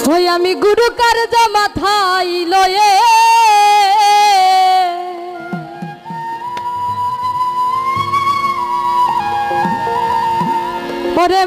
হই আমি গুরু কার্য মাথায় লয়ে ওরে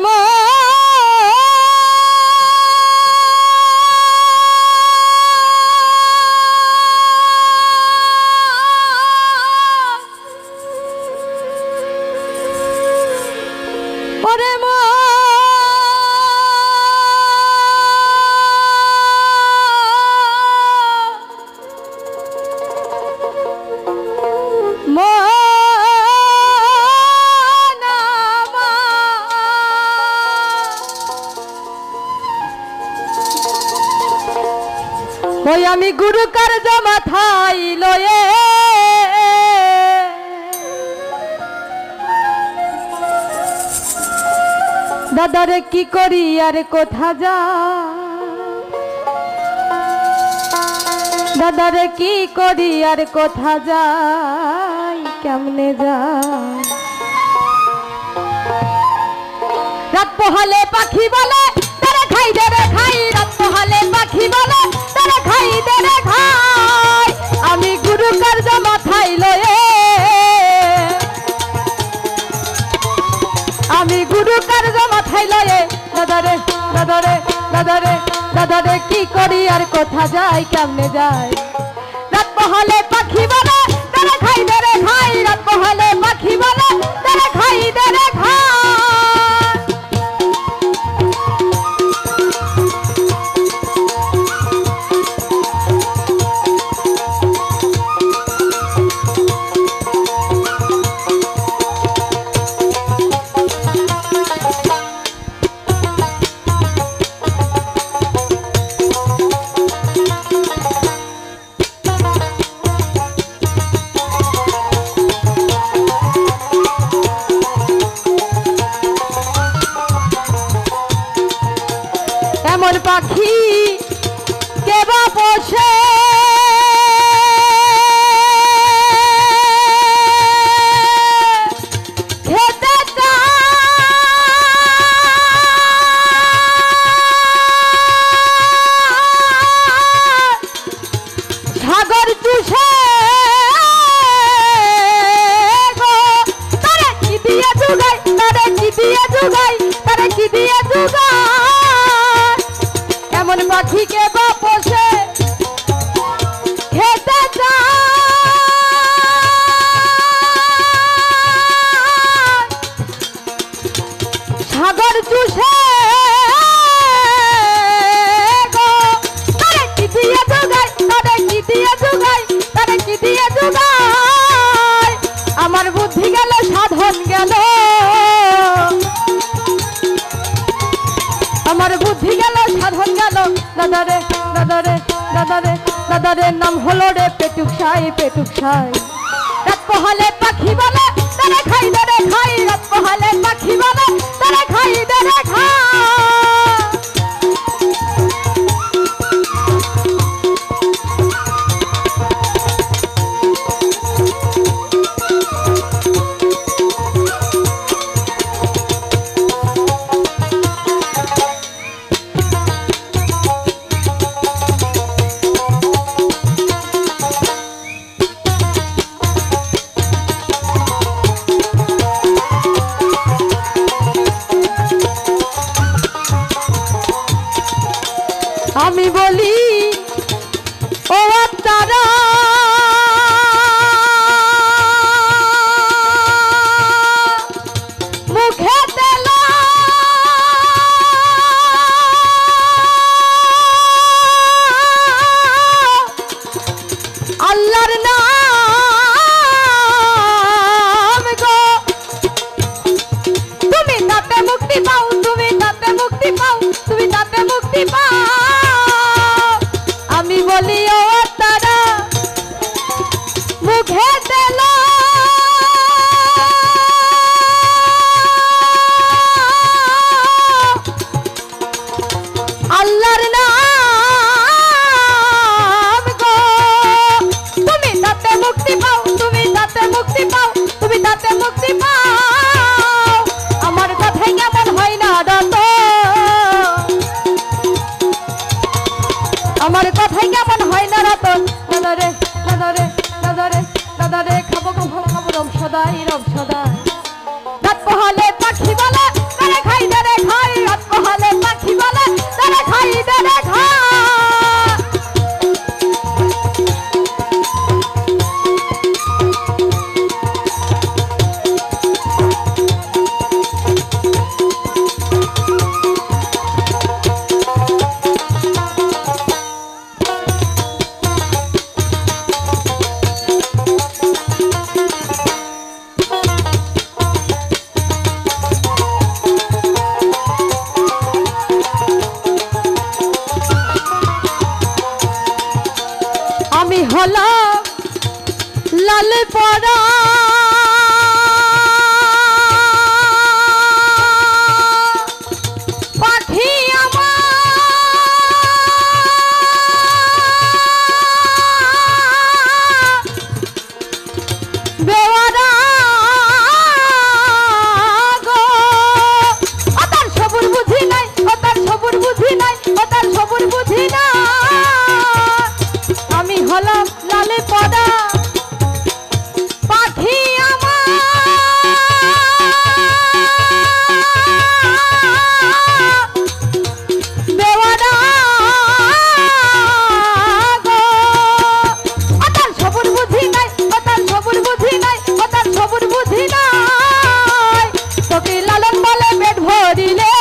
ওই আমি গুরু কার্য মাথায় লয়ে দাদারে কি করি আর কোথা যা দাদারে কি করি আর কোথা যাই কেমনে যা রাত পোহালে পাখি বলে তারা খাই দেরে খাই রাত পোহালে পাখি বলে তারা খাই দেরে খাই আমি গুরু কার্য মাথায় লয়ে আমি গুরু কার্য মাথায় লয়ে দাদারে দাদারে দাদারে দাদারে কি করি আর কোথা যাই কেমনে যাই রাত পোহালে পাখি বলে তারা খাই দেরে খাই রাত পোহালে পাখি বলে তারা খাই দেরে খাই পাখি কেবা পোষে খেতে সাগর চুষে তারে কি দিয়ে জুগাই তারে কি দিয়ে জুগাই তারে কি দিয়ে জুগাই এমন পাখিকে বা পোষে খেতে সাগর চুষে তারে কি দিয়ে জোগাই তারে কি দিয়ে জোগাই তারে কি দিয়ে জোগাই আমার বুদ্ধি গেল সাধন গেল আমার বুদ্ধি গেল সাধন গেল দাদারে দাদারে দাদারে দাদারে নাম হলো রে পেটুক সাই রাত পোহালে পাখি বলে তারা খাই দেরে খাই রাত পোহালে পাখি বলে তারা খাই দেরে খাই আমি বলি ও তারা মুখে তেলা আল্লাহর নাম গো তুমি তাতে মুক্তি পাও তুমি তাতে মুক্তি পাও তুমি তাতে মুক্তি পাও আমি বলি ও তারা মুখে তেলা আল্লাহর নাম গো তুমি তাতে মুক্তি পাও তুমি তাতে মুক্তি পাও তুমি তাতে মুক্তি পাও আমার কথাই কেমন হয় না রত সদাই রব সদাই রাত পোহালে পাখি বলে তারে খাই দেরে খাই রাত পোহালে পাখি বলে তারে খাই দেরে খাই আমি হলো লাল পরা পাখি আমার বেওয়ারা গো ও তার সবুর বুঝি নাই ও তার সবুর বুঝি নাই ও তার সবুর বুঝি নাই আমি হলাম লালে পড়া পাখি আমার বেওয়ারা গো ও তার সবুর বুঝি নাই ও তার সবুর বুঝি নাই ও তার সবুর বুঝি নাই তোকে লালন বলে পেট ভরিলে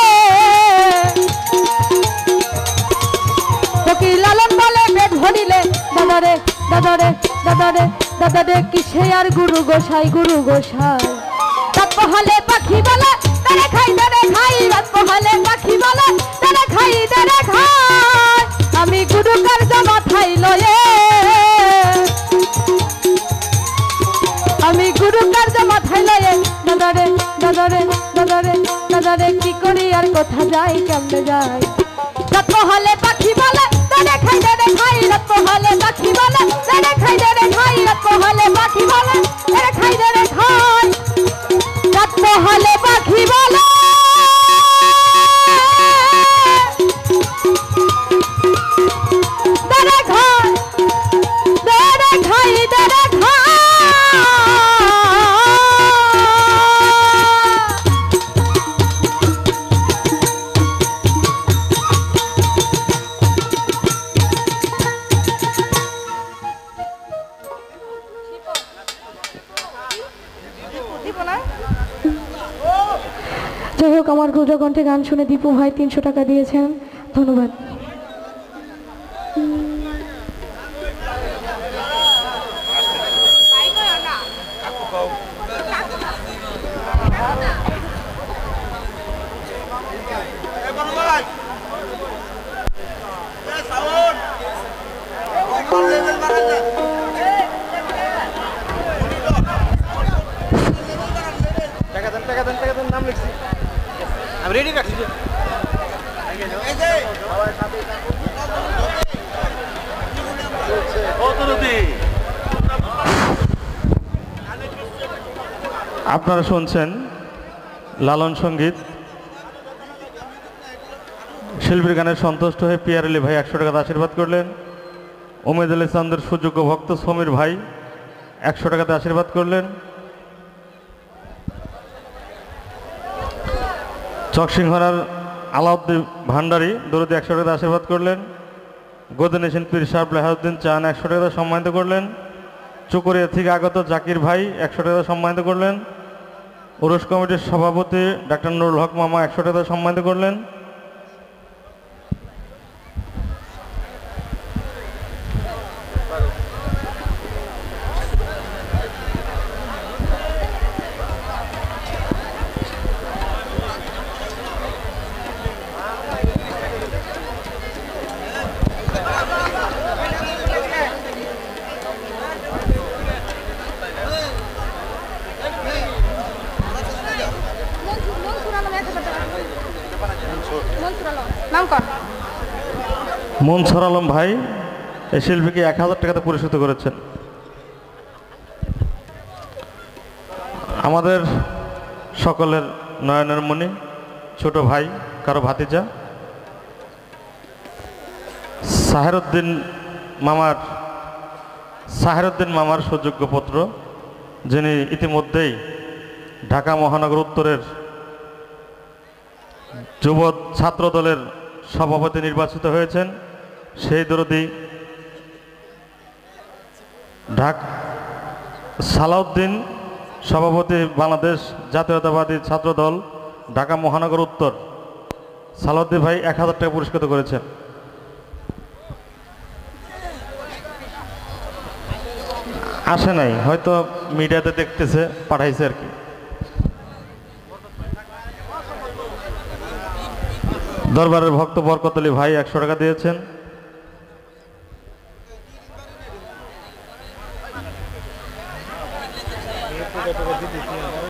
তোকে লালন বলে পেট ভরিলে দাদারে দাদারে দাদারে দাদারে কিসে আর গুরু গোসাই রাত পোহালে পাখি বলে তারে খাই তারে খাই রাত পোহালে পাখি বলে তারে খাই তারে খাই আমি গুরু কার্য মাথায় লয়ে আমি গুরু কার্য মাথায় লয়ে দাদারে দাদারে দাদারে দাদারে কি করি আর কোথা যাই কেমনে যাই রাত পোহালে পাখি বলে তারে খাই তারে খাই রাত পোহালে পাখি বলে তারে খাই তারে খাই রাত পোহালে পাখি বলে তারে খাই তারে খাই রাত পোহালে পাখি বলে তারে খাই তারে খাই তারে খাই যাই হোক আমার গুজকণ্ঠে গান শুনে দীপু ভাই 300 টাকা দিয়েছেন ধন্যবাদ নাম লিখছি আমি রেডি রাখছি আপনারা শুনছেন লালন সঙ্গীত শিল্পীর গানে সন্তুষ্ট হয়ে পিয়ার আলী ভাই 100 টাকাতে আশীর্বাদ করলেন উমেদ আলী চান্দের সুযোগ্য ভক্ত সমীর ভাই 100 টাকাতে আশীর্বাদ করলেন চকসিংহরার আলাউদ্দিন ভান্ডারী দরদি 100 টাকাতে আশীর্বাদ করলেন গোদনেশন পীর সাহেব লেহাউদ্দিন চান 100 টাকাতে সম্মানিত করলেন চুকুরিয়া থেকে আগত জাকির ভাই 100 টাকাতে সম্মানিত করলেন উরুস কমিটির সভাপতি ডাক্তার নুরুল হক মামা 100 টাকাতে সম্মানিত করলেন মনসুর আলম ভাই এই শিল্পীকে 1000 টাকাতে পুরস্কৃত করেছেন আমাদের সকলের নয়নের মণি ছোট ভাই কারো ভাতিজা সাহেরউদ্দিন মামার সুযোগ্য পুত্র যিনি ইতিমধ্যেই ঢাকা মহানগর উত্তরের যুব ছাত্র দলের সভাপতি নির্বাচিত হয়েছেন, সেই দরদি সালাউদ্দিন, সভাপতি বাংলাদেশ জাতীয়তাবাদী ছাত্র দল ঢাকা মহানগর উত্তর। সালাউদ্দিন ভাই 1000 টাকা পুরস্কৃত করেছেন। আসে নাই, হয়তো মিডিয়াতে দেখতেছে, পাঠাইছে আর কি। দরবারের ভক্ত বরকত আলী ভাই 100 টাকা দিয়েছেন।